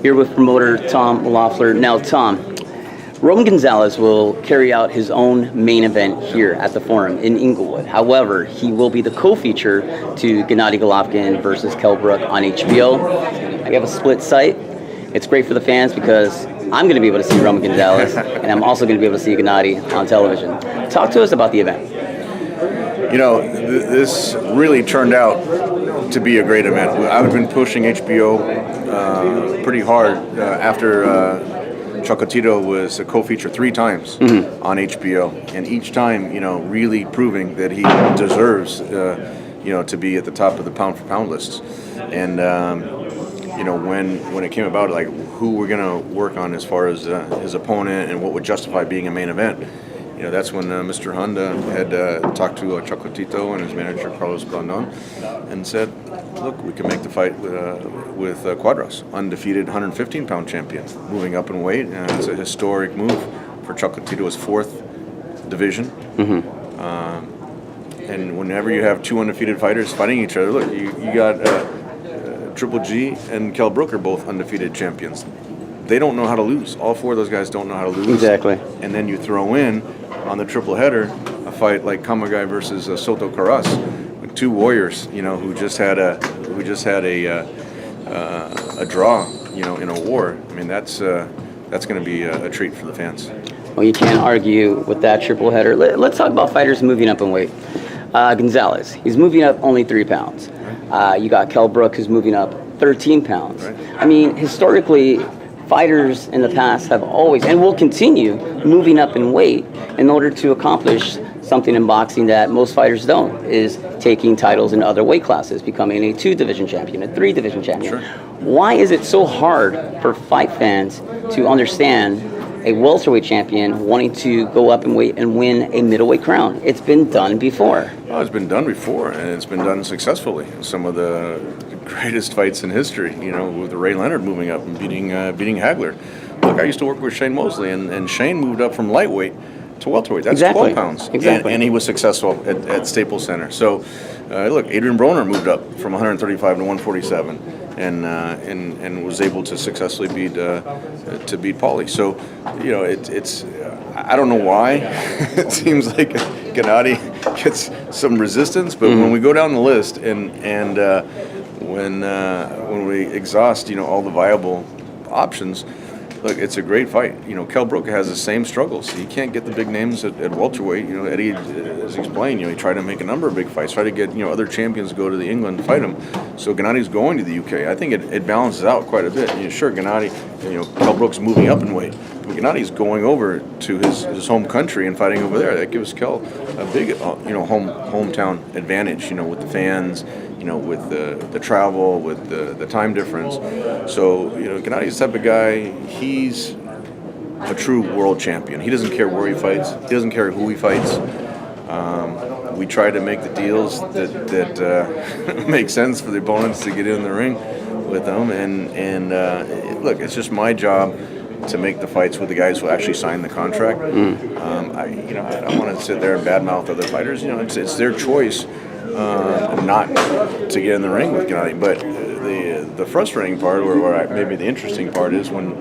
Here with promoter Tom Loeffler. Now, Tom, Roman Gonzalez will carry out his own main event here at the Forum in Inglewood. However, he will be the co-feature to Gennady Golovkin versus Ggg-Brook on HBO. I have a split site. It's great for the fans because I'm going to be able to see Roman Gonzalez, and I'm also going to be able to see Gennady on television. Talk to us about the event. You know, this really turned out to be a great event. I've been pushing HBO pretty hard after Chocolatito was a co-feature 3 times on HBO, and each time, really proving that he deserves, to be at the top of the pound-for-pound lists. And when it came about, like who we're gonna work on as far as his opponent and what would justify being a main event, that's when Mr. Honda had talked to Chocolatito and his manager Carlos Blandon and said, look, we can make the fight with Quadros, undefeated 115-pound champion, moving up in weight. It's a historic move for Chocolatito's 4th division. And whenever you have 2 undefeated fighters fighting each other, look, you got Triple G and Ggg-Brook are both undefeated champions. They don't know how to lose. All 4 of those guys don't know how to lose. Exactly. And then you throw in on the triple header a fight like Kamagai versus Soto Caras, with 2 warriors, who just had a draw, in a war. I mean, that's going to be a treat for the fans. Well, you can't argue with that triple header. Let's talk about fighters moving up in weight. Gonzalez, he's moving up only 3 pounds. You got Ggg-Brook, who's moving up 13 pounds. Right. I mean, historically, fighters in the past have always, and will continue, moving up in weight in order to accomplish something in boxing that most fighters don't, is taking titles in other weight classes, becoming a 2-division champion, a 3-division champion. Sure. Why is it so hard for fight fans to understand a welterweight champion wanting to go up in weight and win a middleweight crown? It's been done before. Well, it's been done before, and it's been done successfully. Some of the greatest fights in history, with Ray Leonard moving up and beating Hagler. Look, I used to work with Shane Mosley, and Shane moved up from lightweight to welterweight. That's exactly. 12 pounds. Exactly. And he was successful at Staples Center. So, look, Adrian Broner moved up from 135 to 147, and was able to successfully beat Paulie. So, it's I don't know why. It seems like Gennady gets some resistance, but when we go down the list and when we exhaust, all the viable options, look, it's a great fight. Ggg-Brook has the same struggles. He can't get the big names at welterweight. Eddie has explained, he tried to make a number of big fights, tried to get, other champions to go to England to fight him. So Gennady's going to the UK. I think it balances out quite a bit. Sure, Gennady, Ggg-Brook's moving up in weight, but Gennady's going over to his home country and fighting over there. That gives Kell a big, hometown advantage, with the fans, with the travel, with the time difference. So, Gennady's the type of guy, he's a true world champion. He doesn't care where he fights. He doesn't care who he fights. We try to make the deals that make sense for the opponents to get in the ring with them. And look, it's just my job to make the fights with the guys who actually sign the contract. I don't want to sit there and badmouth other fighters. It's their choice not to get in the ring with Gennady. But the frustrating part, or maybe the interesting part, is when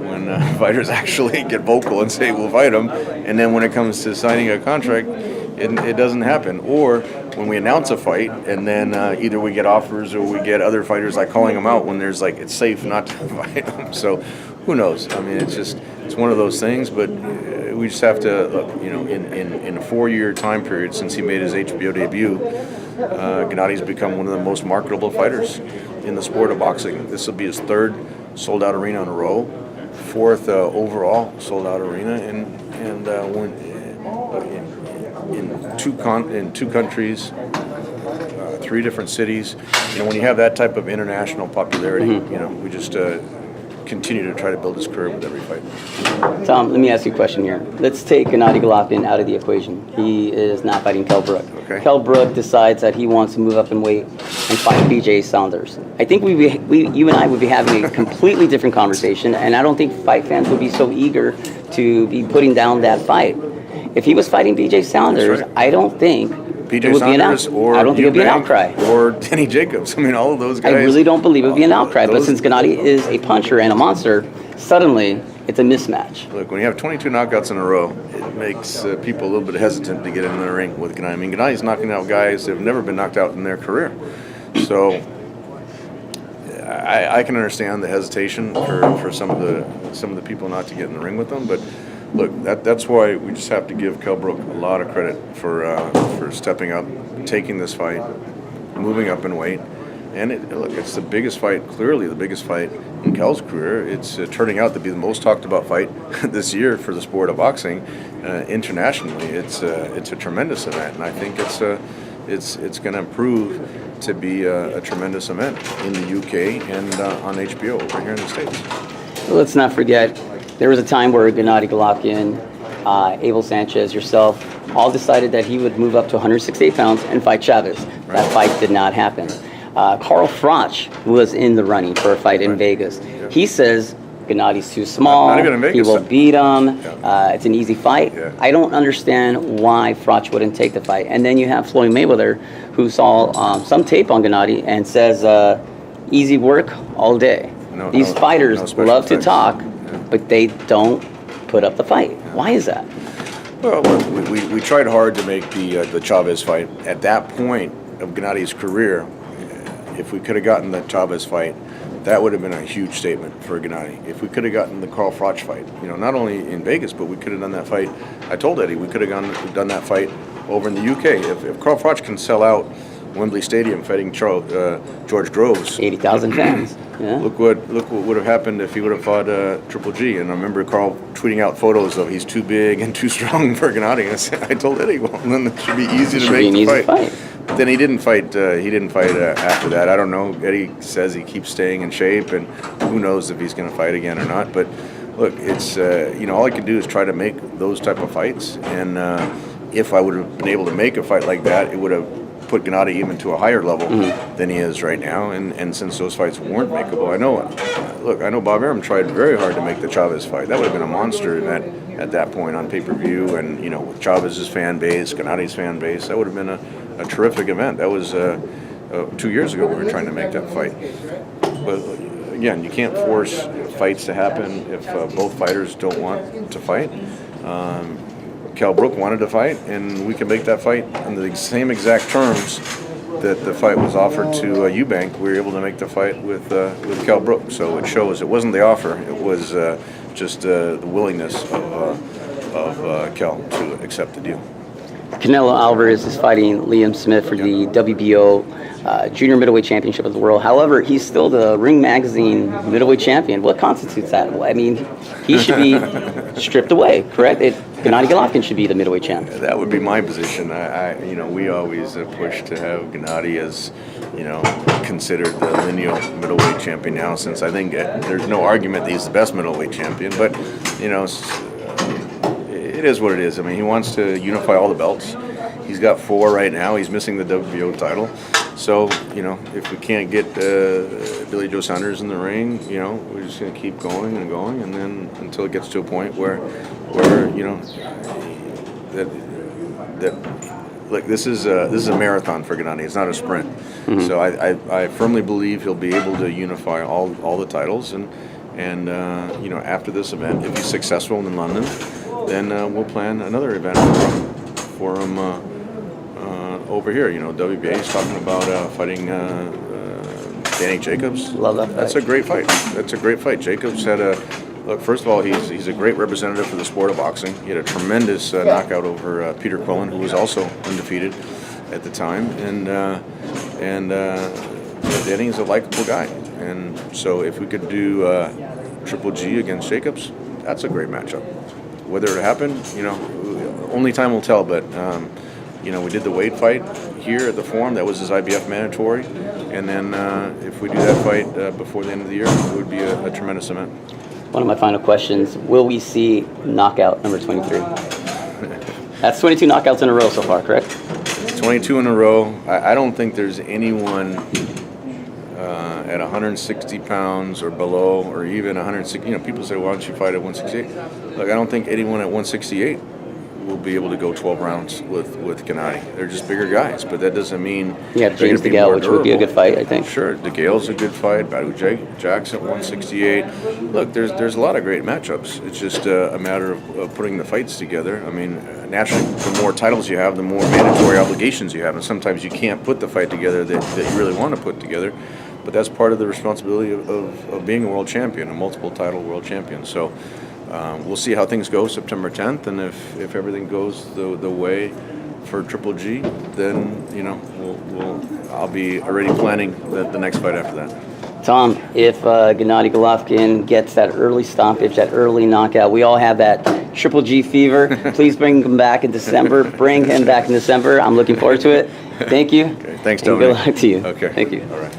fighters actually get vocal and say we'll fight them, and then when it comes to signing a contract, it doesn't happen. Or when we announce a fight, and then either we get offers or we get other fighters calling them out when there's it's safe not to fight them. So who knows? I mean, it's one of those things. But we just have to look. In a 4-year time period since he made his HBO debut, Gennady's become one of the most marketable fighters in the sport of boxing. This will be his 3rd sold-out arena in a row, 4th overall sold-out arena, and when in two countries, 3 different cities. When you have that type of international popularity, we just continue to try to build his career with every fight. Tom, let me ask you a question here. Let's take Gennady Golovkin out of the equation. He is not fighting Ggg-Brook. Okay. Ggg-Brook decides that he wants to move up in weight and fight BJ Saunders. I think you and I would be having a completely different conversation, and I don't think fight fans would be so eager to be putting down that fight. If he was fighting BJ Saunders, right. I don't think PJ Saunders or I don't think it would be an outcry. Or Danny Jacobs. I mean, all of those guys. I really don't believe it would be an outcry. But since Gennady is a puncher and a monster, suddenly it's a mismatch. Look, when you have 22 knockouts in a row, it makes people a little bit hesitant to get in the ring with Gennady. I mean, Gennady's knocking out guys that have never been knocked out in their career. So I can understand the hesitation for some of the people not to get in the ring with them, but look, that's why we just have to give Ggg-Brook a lot of credit for stepping up, taking this fight, moving up in weight, and look, it's the biggest fight, clearly the biggest fight in Kel's career. It's turning out to be the most talked about fight this year for the sport of boxing internationally. It's a tremendous event, and I think it's going to prove to be a tremendous event in the UK and on HBO over here in the States. Let's not forget, there was a time where Gennady Golovkin, Abel Sanchez, yourself, all decided that he would move up to 168 pounds and fight Chavez. Right. That fight did not happen. Carl Froch was in the running for a fight in Vegas. Yeah. He says Gennady's too small. Not even in Vegas. He will beat him. Yeah. It's an easy fight. Yeah. I don't understand why Froch wouldn't take the fight. And then you have Floyd Mayweather, who saw some tape on Gennady and says, easy work all day. These fighters love to talk, but they don't put up the fight. Why is that? Well, we tried hard to make the Chavez fight. At that point of Gennady's career, if we could have gotten the Chavez fight, that would have been a huge statement for Gennady. If we could have gotten the Carl Froch fight, not only in Vegas, but we could have done that fight. I told Eddie we could have done that fight over in the UK. If Carl Froch can sell out Wembley Stadium fighting George Groves, 80,000 fans. Yeah. Look what would have happened if he would have fought Triple G. And I remember Carl tweeting out photos of he's too big and too strong for Gennady. I told Eddie, well, then it should be easy to make the fight. But then he didn't fight. After that. I don't know. Eddie says he keeps staying in shape, and who knows if he's going to fight again or not. But look, it's all I can do is try to make those type of fights. And if I would have been able to make a fight like that, it would have put Gennady even to a higher level than he is right now. And since those fights weren't makeable, I know Bob Arum tried very hard to make the Chavez fight. That would have been a monster event at that point on pay-per-view, and with Chavez's fan base, Gennady's fan base, that would have been a terrific event. That was 2 years ago we were trying to make that fight. But again, you can't force fights to happen if both fighters don't want to fight. Ggg-Brook wanted to fight, and we can make that fight under the same exact terms that the fight was offered to Eubank. We were able to make the fight with Ggg-Brook. So it shows it wasn't the offer; it was just the willingness of Kel to accept the deal. Canelo Alvarez is fighting Liam Smith for the WBO Junior Middleweight Championship of the World. However, he's still the Ring Magazine Middleweight Champion. What constitutes that? I mean, he should be stripped away, correct? Gennady Golovkin should be the middleweight champion. That would be my position. We always push to have Gennady as, considered the lineal middleweight champion now, since I think there's no argument that he's the best middleweight champion. But, it is what it is. I mean, he wants to unify all the belts. He's got 4 right now. He's missing the WBO title. So, if we can't get Billy Joe Saunders in the ring, we're just going to keep going and going, and then until it gets to a point where look, this is a marathon for Gennady. It's not a sprint. Mm-hmm. So I firmly believe he'll be able to unify all the titles, and after this event, if he's successful in London, then we'll plan another event for him over here. WBA is talking about fighting Danny Jacobs. Love that fight. That's a great fight. Jacobs had look. First of all, he's a great representative for the sport of boxing. He had a tremendous knockout over Peter Quillen, who was also undefeated at the time, and Danny is a likable guy. And so if we could do Triple G against Jacobs, that's a great matchup. Whether it happened, only time will tell. But we did the Wade fight here at the Forum. That was his IBF mandatory. And then if we do that fight before the end of the year, it would be a tremendous event. One of my final questions: will we see knockout number 23? That's 22 knockouts in a row so far, correct? 22 in a row. I don't think there's anyone at 160 pounds or below, or even 160. People say, "Why don't you fight at 168?" Look, I don't think anyone at 168 will be able to go 12 rounds with Gennady. They're just bigger guys, but that doesn't mean Yeah, James DeGale, which would be a good fight, I think. Sure, DeGale's a good fight. Badu Jackson 168. Look, there's a lot of great matchups. It's just a matter of putting the fights together. I mean, naturally, the more titles you have, the more mandatory obligations you have, and sometimes you can't put the fight together that you really want to put together. But that's part of the responsibility of being a world champion, a multiple title world champion. So we'll see how things go September 10th, and if everything goes the way for Triple G, then I'll be already planning the next fight after that. Tom, if Gennady Golovkin gets that early stoppage, that early knockout, we all have that Triple G fever. Please bring him back in December. Bring him back in December. I'm looking forward to it. Thank you. Okay. Thanks, Tony. Good luck to you. Okay. Thank you. All right.